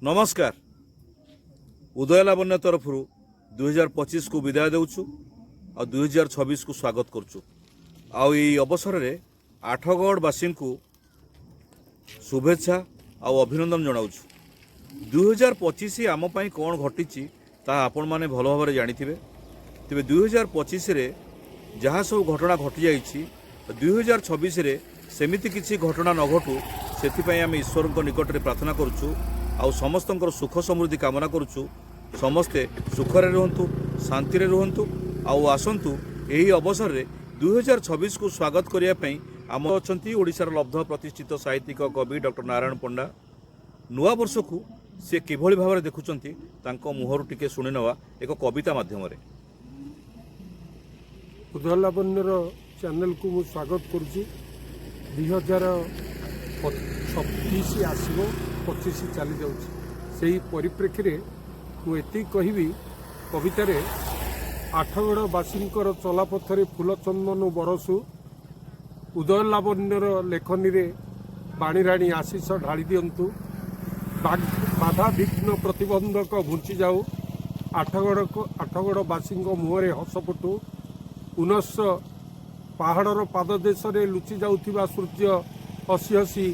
नमस्कार उदय लावण्य तरफ 2025 को विदाय देउछु और 2026 को स्वागत करछु। आउ ई अवसर रे आठगढ़वासी को शुभेच्छा और अभिनंदन जनाऊछु। 2025 आम पाई कौन घटी ता आपण माने भल भाव जानिथिबे। तेबे 2025 रे जहाँ सब घटना घटी जाइछि 2026 रे सेमिति किछि घटना न घटू सेथिपई आम ईश्वर निकट में प्रार्थना करुछु आउ समस्त सुख समृद्धि कामना करुछु। समस्ते सुखरे रुहंतु, शांति रे रुहंतु आउ आसंतु एही अवसर रे 2026 को स्वागत करिया पई आम अछंती ओडिशार लब्ध प्रतिष्ठित साहित्यिक कवि डॉक्टर नारायण पंडा। नुआ वर्ष को से किभଳି भाव देखुचंती तांको मुहरु टिके सुनि नवा एक कविता माध्यम रे। उदय लावण्यर चैनल को मु स्वागत करुच्ची। 2026 आसो 25 चली जाऊँगी परिप्रेक्षी में मुझे कहबी कवितार आठगढ़वासी चलापथरे फूलचंदन बरसु उदय लावण्यर लेखनी रे बाणीराणी आशीष ढाली दिंतु बाधा विघ्न प्रतिबंधक घुंची जाऊ आठगढ़वासी मुहरे हस फुटू पुनश्च पहाड़र पाददेश लुचि जाउथिबा सूर्य हसी हसी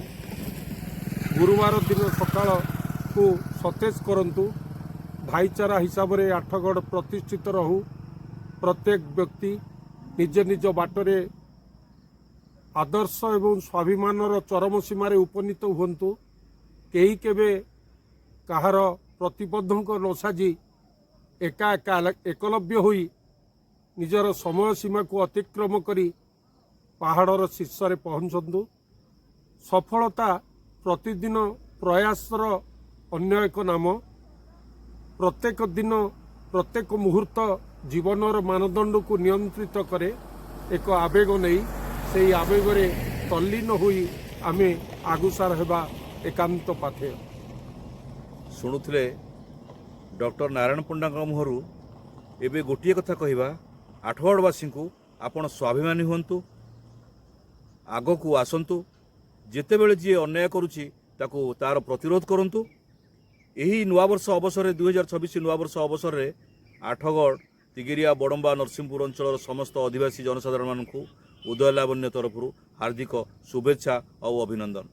गुरुवार दिन सकाळ को सतेज करंतु। भाईचारा हिसाब रे आठगढ़ प्रतिष्ठित रहू। प्रत्येक व्यक्ति निज निज बाटरे आदर्श एवं स्वाभिमानर चरम सीमार उपनीत हुंतु। केही केबे काहार प्रतिबंधक न साजी एका एका एकलव्य होई निजर समय सीमा को अतिक्रम करी पहाड़र शीर्ष रे पहुंचंतु। सफलता प्रतिदिन प्रयासर अन्य एक नाम। प्रत्येक दिन प्रत्येक मुहूर्त जीवनर मानदंड को नियंत्रित करे एक आवेग नहीं से आवेग रे तल्लीन होई आमे आगुसार हेबा एकांत पाथे। शुणुथिले डॉक्टर नारायण पंडा मुहरु एबे गोटिए कथा कहिबा आठगढ़वासी को आपण स्वाभिमानी हुंतु, आग को आसंतु। जेतेबेले जी अन्याय करुछि ताको तार प्रतिरोध करंतु। एही नुआ वर्ष अवसर 2026 नुआ वर्ष अवसर रे आठगढ़ तिगिरिया बड़म्बा नरसिंहपुर अंचल समस्त आदिवासी जनसाधारण मानकु उदय लावण्य तरफ हार्दिक शुभेच्छा और अभिनंदन।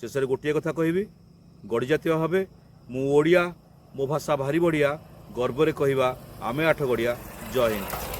शेष गोटे कथा कहबी गड़ी जातीय भाव मु ओडिया मो भाषा भारी बढ़िया गर्व रे कहवा आमे आठगढ़िया। जय हिंद।